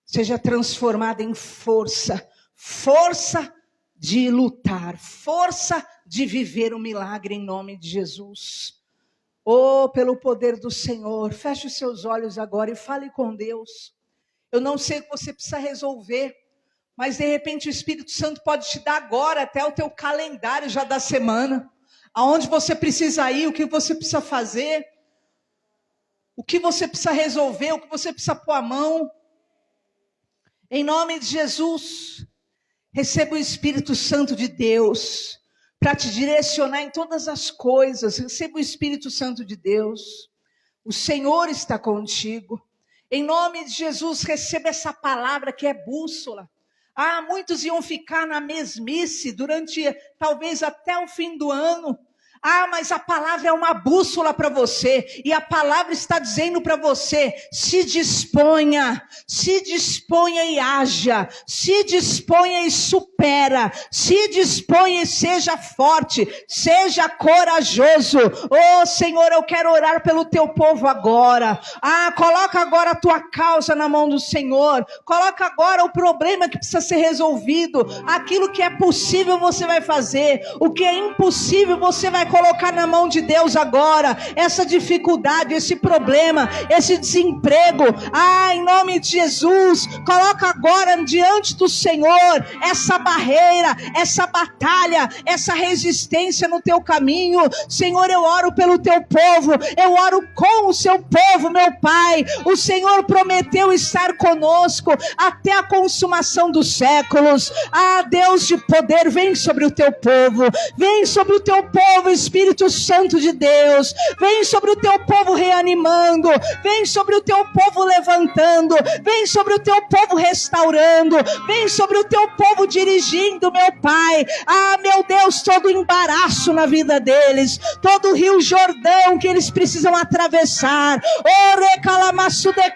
seja transformada em força, força de lutar, força de viver um milagre em nome de Jesus. Oh, pelo poder do Senhor, feche os seus olhos agora e fale com Deus. Eu não sei o que você precisa resolver, mas de repente o Espírito Santo pode te dar agora até o teu calendário já da semana, aonde você precisa ir, o que você precisa fazer, o que você precisa resolver, o que você precisa pôr a mão. Em nome de Jesus, receba o Espírito Santo de Deus para te direcionar em todas as coisas. Receba o Espírito Santo de Deus. O Senhor está contigo. Em nome de Jesus, receba essa palavra que é bússola. Muitos iam ficar na mesmice durante talvez até o fim do ano. Mas a palavra é uma bússola para você, e a palavra está dizendo para você: se disponha e haja, se disponha e supera, se disponha e seja forte, seja corajoso. Oh Senhor, eu quero orar pelo teu povo agora. Coloca agora a tua causa na mão do Senhor, coloca agora o problema que precisa ser resolvido. Aquilo que é possível você vai fazer, o que é impossível você vai colocar na mão de Deus agora. Essa dificuldade, esse problema, esse desemprego, em nome de Jesus, coloca agora diante do Senhor essa barreira, essa batalha, essa resistência no teu caminho. Senhor, eu oro pelo teu povo, eu oro com o seu povo, meu Pai. O Senhor prometeu estar conosco até a consumação dos séculos. Deus de poder, vem sobre o teu povo, vem sobre o teu povo, Espírito Santo de Deus, vem sobre o teu povo reanimando, vem sobre o teu povo levantando, vem sobre o teu povo restaurando, vem sobre o teu povo dirigindo afligindo, meu Pai. Ah, meu Deus, todo embaraço na vida deles, todo o rio Jordão que eles precisam atravessar.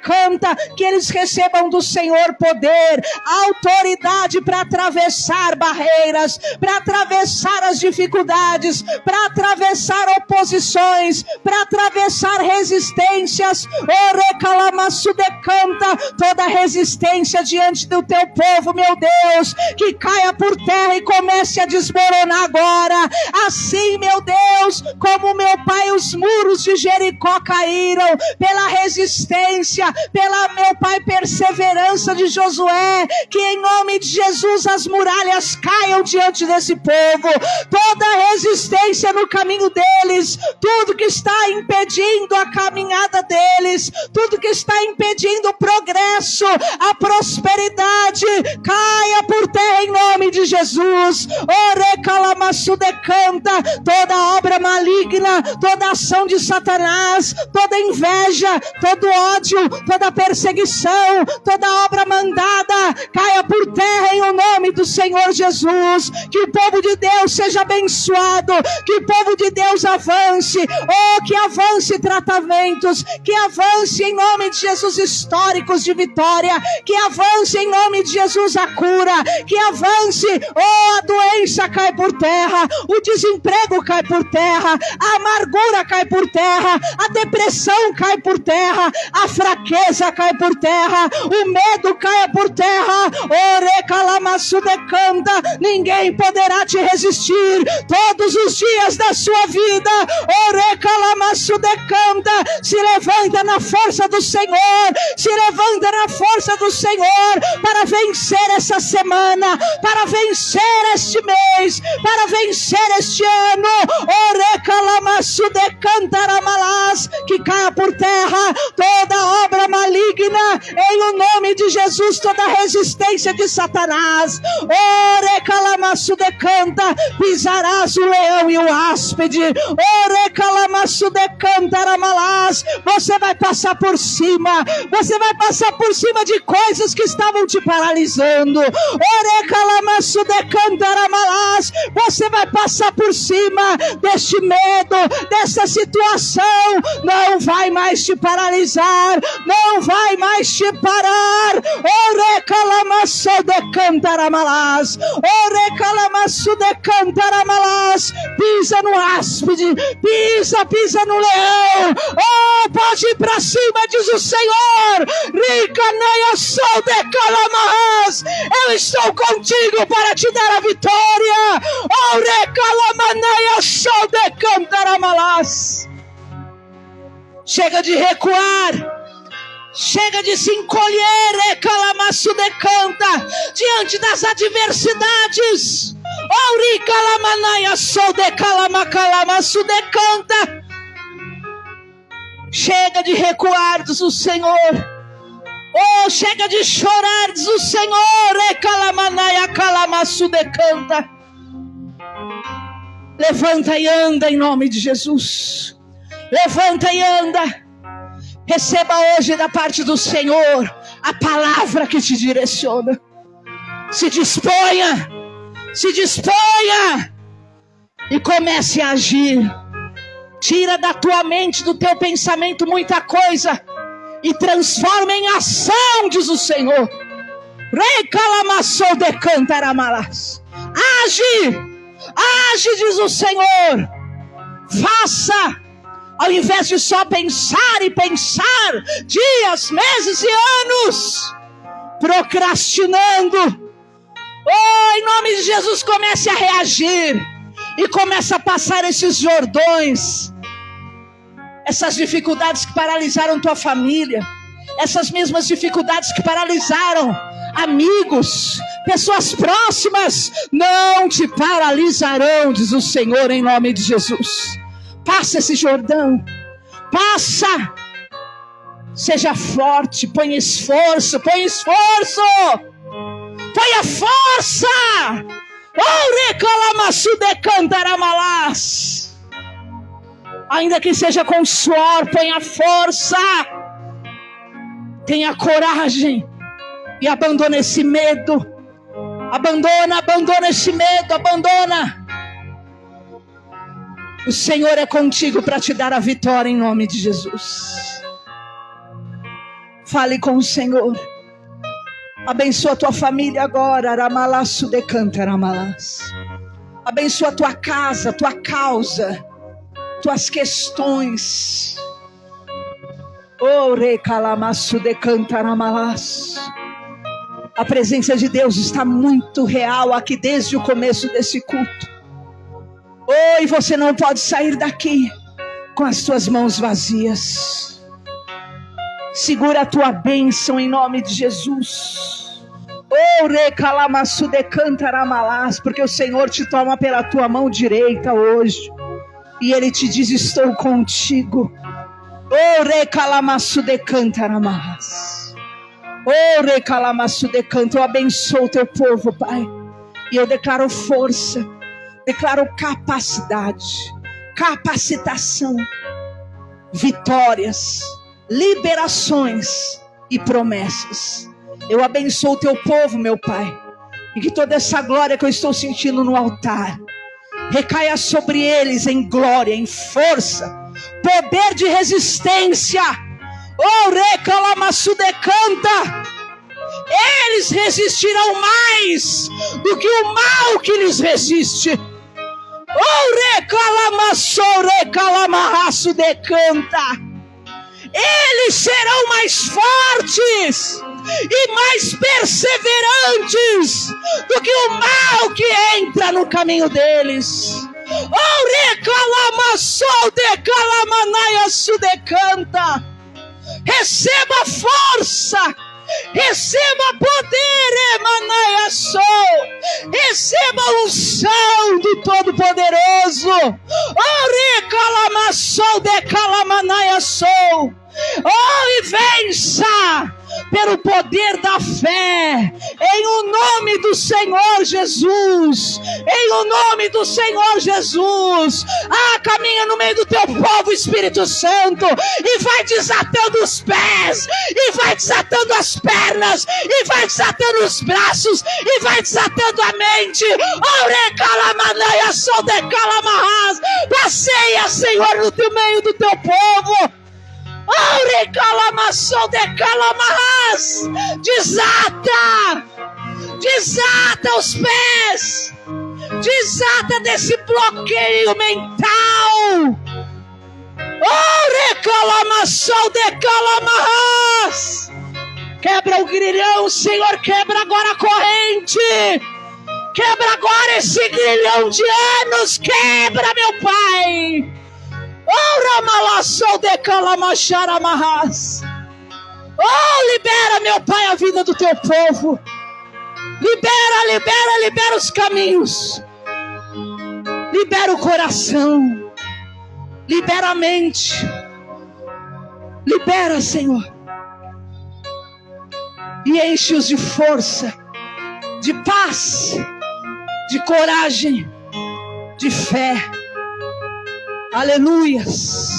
Canta, que eles recebam do Senhor poder, autoridade para atravessar barreiras, para atravessar as dificuldades, para atravessar oposições, para atravessar resistências. Canta, toda resistência diante do teu povo, meu Deus, que caia por terra e comece a desmoronar agora. Assim, meu Deus, como, meu Pai, os muros de Jericó caíram pela resistência, pela, meu Pai, perseverança de Josué, que em nome de Jesus as muralhas caiam diante desse povo, toda resistência no caminho deles, tudo que está impedindo a caminhada deles, tudo que está impedindo o progresso, a prosperidade, caia por terra em nome de Jesus. Canta, toda obra maligna, toda ação de Satanás, toda inveja, todo ódio, toda perseguição, toda obra mandada, caia por terra em nome do Senhor Jesus. Que o povo de Deus seja abençoado, que o povo de Deus avance, que avance tratamentos, que avance em nome de Jesus históricos de vitória, que avance em nome de Jesus a cura, que avance, a doença cai por terra, o desemprego cai por terra, a amargura cai por terra, a depressão cai por terra, a fraqueza cai por terra, o medo cai por terra. Canta, ninguém poderá te resistir todos os dias da sua vida. Canta, se levanta na força do Senhor, se levanta na força do Senhor para vencer essa semana, para vencer este mês, para vencer este ano. Que caia por terra toda obra maligna em o nome de Jesus, toda resistência de Satanás. Canta, pisarás o leão e o áspide. Você vai passar por cima, você vai passar por cima de coisas que estavam te paralisando. Você vai passar por cima deste medo, dessa situação. Não vai mais te paralisar, não vai mais te parar. Pisa no áspide, pisa no leão. Pode ir para cima, diz o Senhor. Eu estou contigo para te dar a vitória. Chega de recuar, chega de se encolher, canta, diante das adversidades. Canta. Chega de recuar, diz o Senhor. Chega de chorar, diz o Senhor. Canta. Levanta e anda em nome de Jesus. Levanta e anda. Receba hoje da parte do Senhor a palavra que te direciona. Se disponha e comece a agir. Tira da tua mente, do teu pensamento muita coisa e transforma em ação, diz o Senhor. Age, diz o Senhor. Faça, ao invés de só pensar e pensar dias, meses e anos procrastinando. Em nome de Jesus, comece a reagir e comece a passar esses Jordões, essas dificuldades que paralisaram tua família, essas mesmas dificuldades que paralisaram amigos, pessoas próximas, não te paralisarão, diz o Senhor, em nome de Jesus. Passa esse Jordão, passa, seja forte, põe esforço, ponha força. Ainda que seja com suor, ponha força, tenha coragem e abandone esse medo, Abandona esse medo, abandona. O Senhor é contigo para te dar a vitória em nome de Jesus. Fale com o Senhor. Abençoa a tua família agora. Aramalaço decanta, aramalás. Abençoa a tua casa, a tua causa, tuas questões. Ore calamaço decanta, aramalás. A presença de Deus está muito real aqui desde o começo desse culto. E você não pode sair daqui com as tuas mãos vazias. Segura a tua bênção em nome de Jesus. Porque o Senhor te toma pela tua mão direita hoje. E Ele te diz: estou contigo. Eu abençoo o teu povo, Pai. E eu declaro força. Declaro capacidade, capacitação, vitórias, liberações e promessas. Eu abençoo o teu povo, meu Pai, e que toda essa glória que eu estou sentindo no altar recaia sobre eles em glória, em força, poder de resistência. Recalamaçudecanta. Eles resistirão mais do que o mal que lhes resiste. Recalamaço-recalamarraço-decanta. Eles serão mais fortes e mais perseverantes do que o mal que entra no caminho deles. Recalamaço-decalamanaiaço-decanta. Receba força. Receba poder, Emanaiaçou. Receba a unção do Todo-Poderoso. Recalamaçou, decalamanaiaçou. E vença pelo poder da fé, em o nome do Senhor Jesus. Em o nome do Senhor Jesus. Caminha no meio do teu povo, Espírito Santo, e vai desatando os pés, e vai desatando as pernas, e vai desatando os braços, e vai desatando a mente. Passeia, Senhor, no meio do teu povo. Desata os pés, desata desse bloqueio mental. Quebra o grilhão, Senhor, quebra agora a corrente. Quebra agora esse grilhão de anos, quebra, meu Pai. Libera, meu Pai, a vida do teu povo. Libera os caminhos. Libera o coração. Libera a mente. Libera, Senhor. E enche-os de força, de paz, de coragem, de fé. Aleluias.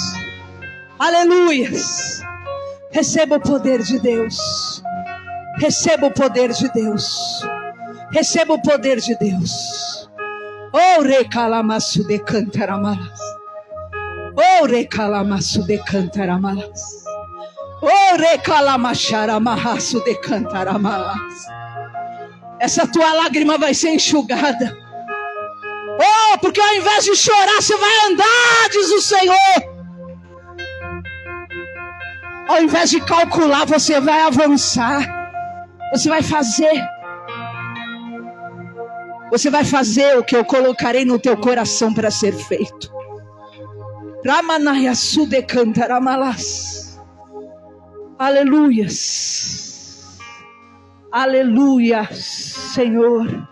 Aleluias. Receba o poder de Deus. Receba o poder de Deus. Receba o poder de Deus. Recalamaço de cantaramalas. Recalamaço de cantaramalas. Recalamaxaramaço de cantaramalas. Essa tua lágrima vai ser enxugada. Porque ao invés de chorar, você vai andar, diz o Senhor. Ao invés de calcular, você vai avançar. Você vai fazer. Você vai fazer o que eu colocarei no teu coração para ser feito. Ramanayasu de cantaramalas. Aleluias. Aleluia, Senhor.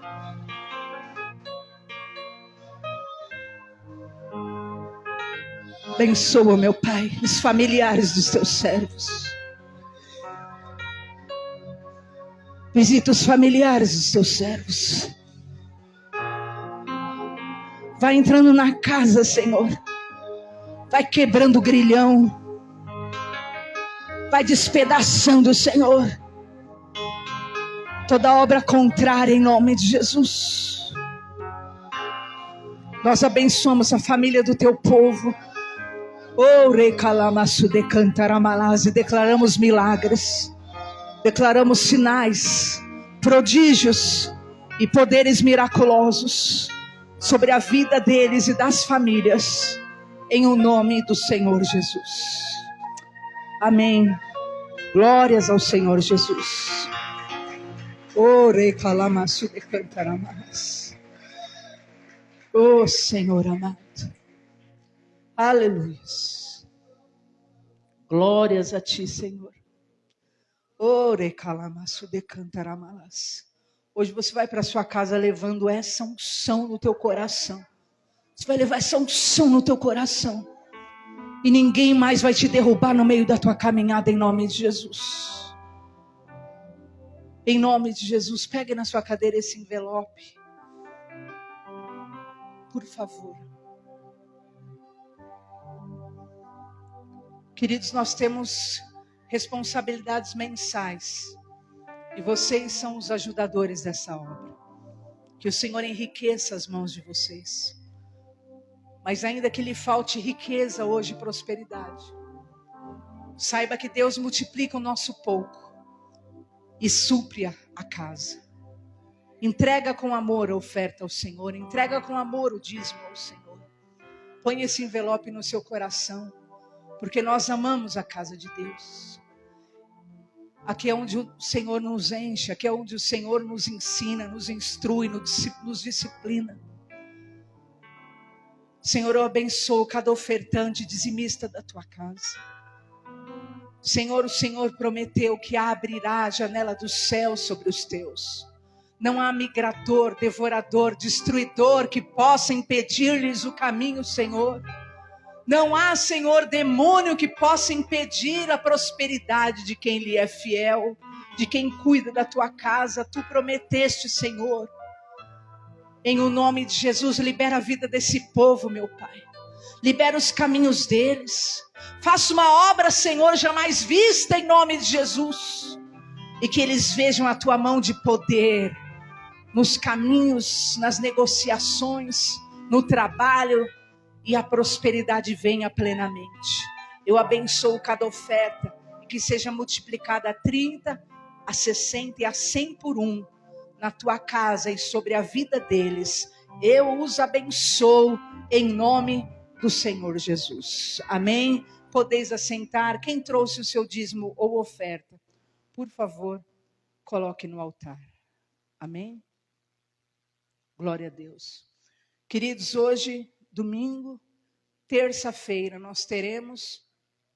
Abençoa, meu Pai, os familiares dos teus servos. Visita os familiares dos teus servos. Vai entrando na casa, Senhor. Vai quebrando o grilhão. Vai despedaçando, Senhor. Toda obra contrária em nome de Jesus. Nós abençoamos a família do teu povo. Oh, recalamaço de cantaramalase. Declaramos milagres. Declaramos sinais, prodígios e poderes miraculosos sobre a vida deles e das famílias. Em o nome do Senhor Jesus. Amém. Glórias ao Senhor Jesus. Oh, recalamaço de cantaramalase. Oh, Senhor amado. Aleluia. Glórias a ti, Senhor. Ore calamaço de cantaramalas. Hoje você vai para sua casa levando essa unção no teu coração. Você vai levar essa unção no teu coração. E ninguém mais vai te derrubar no meio da tua caminhada em nome de Jesus. Em nome de Jesus, pegue na sua cadeira esse envelope. Por favor. Queridos, nós temos responsabilidades mensais. E vocês são os ajudadores dessa obra. Que o Senhor enriqueça as mãos de vocês. Mas ainda que lhe falte riqueza hoje e prosperidade, saiba que Deus multiplica o nosso pouco e supre a casa. Entrega com amor a oferta ao Senhor. Entrega com amor o dízimo ao Senhor. Põe esse envelope no seu coração. Porque nós amamos a casa de Deus. Aqui é onde o Senhor nos enche. Aqui é onde o Senhor nos ensina, nos instrui, nos disciplina. Senhor, eu abençoo cada ofertante dizimista da tua casa. Senhor, o Senhor prometeu que abrirá a janela do céu sobre os teus. Não há migrador, devorador, destruidor que possa impedir-lhes o caminho, Senhor. Não há, Senhor, demônio que possa impedir a prosperidade de quem lhe é fiel, de quem cuida da tua casa. Tu prometeste, Senhor. Em o nome de Jesus, libera a vida desse povo, meu Pai. Libera os caminhos deles. Faça uma obra, Senhor, jamais vista em nome de Jesus. E que eles vejam a tua mão de poder nos caminhos, nas negociações, no trabalho, e a prosperidade venha plenamente. Eu abençoo cada oferta e que seja multiplicada a 30, a 60 e a 100 por um na tua casa e sobre a vida deles. Eu os abençoo em nome do Senhor Jesus. Amém? Podeis assentar. Quem trouxe o seu dízimo ou oferta, por favor, coloque no altar. Amém? Glória a Deus. Queridos, hoje, domingo, terça-feira, nós teremos,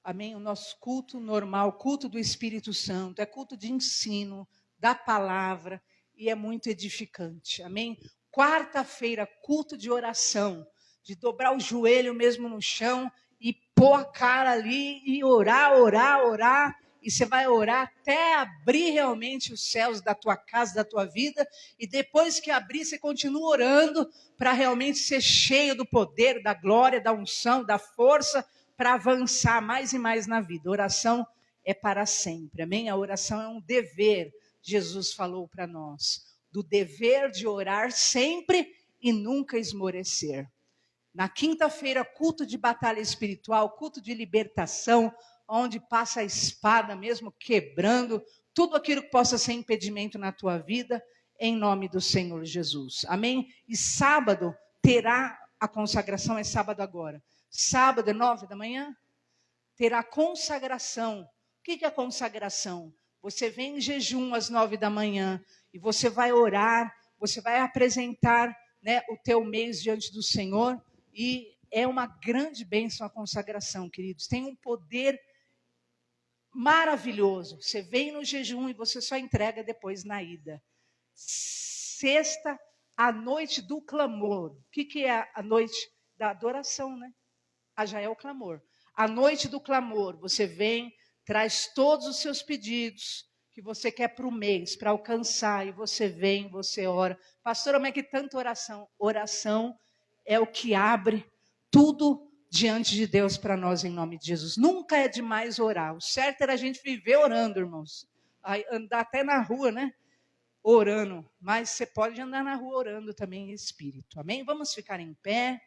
amém, o nosso culto normal, culto do Espírito Santo, é culto de ensino, da palavra, e é muito edificante, amém? Quarta-feira, culto de oração, de dobrar o joelho mesmo no chão, e pôr a cara ali, e orar, e você vai orar até abrir realmente os céus da tua casa, da tua vida, e depois que abrir, você continua orando para realmente ser cheio do poder, da glória, da unção, da força, para avançar mais e mais na vida. Oração é para sempre, amém? A oração é um dever, Jesus falou para nós, do dever de orar sempre e nunca esmorecer. Na quinta-feira, culto de batalha espiritual, culto de libertação, onde passa a espada mesmo, quebrando tudo aquilo que possa ser impedimento na tua vida, em nome do Senhor Jesus. Amém? E sábado terá a consagração, é sábado agora. Sábado, 9 da manhã, terá consagração. O que é a consagração? Você vem em jejum às 9 da manhã e você vai orar, você vai apresentar, né, o teu mês diante do Senhor, e é uma grande bênção a consagração, queridos. Tem um poder maravilhoso. Você vem no jejum e você só entrega depois na ida. Sexta, a noite do clamor. O que é a noite da adoração, né? Já é o clamor. A noite do clamor, você vem, traz todos os seus pedidos que você quer para o mês, para alcançar, e você vem, você ora. Pastora, mas é que tanta oração? Oração é o que abre tudo diante de Deus para nós, em nome de Jesus. Nunca é demais orar. O certo era a gente viver orando, irmãos. Andar até na rua, né? orando, mas você pode andar na rua orando também em espírito. Amém? Vamos ficar em pé.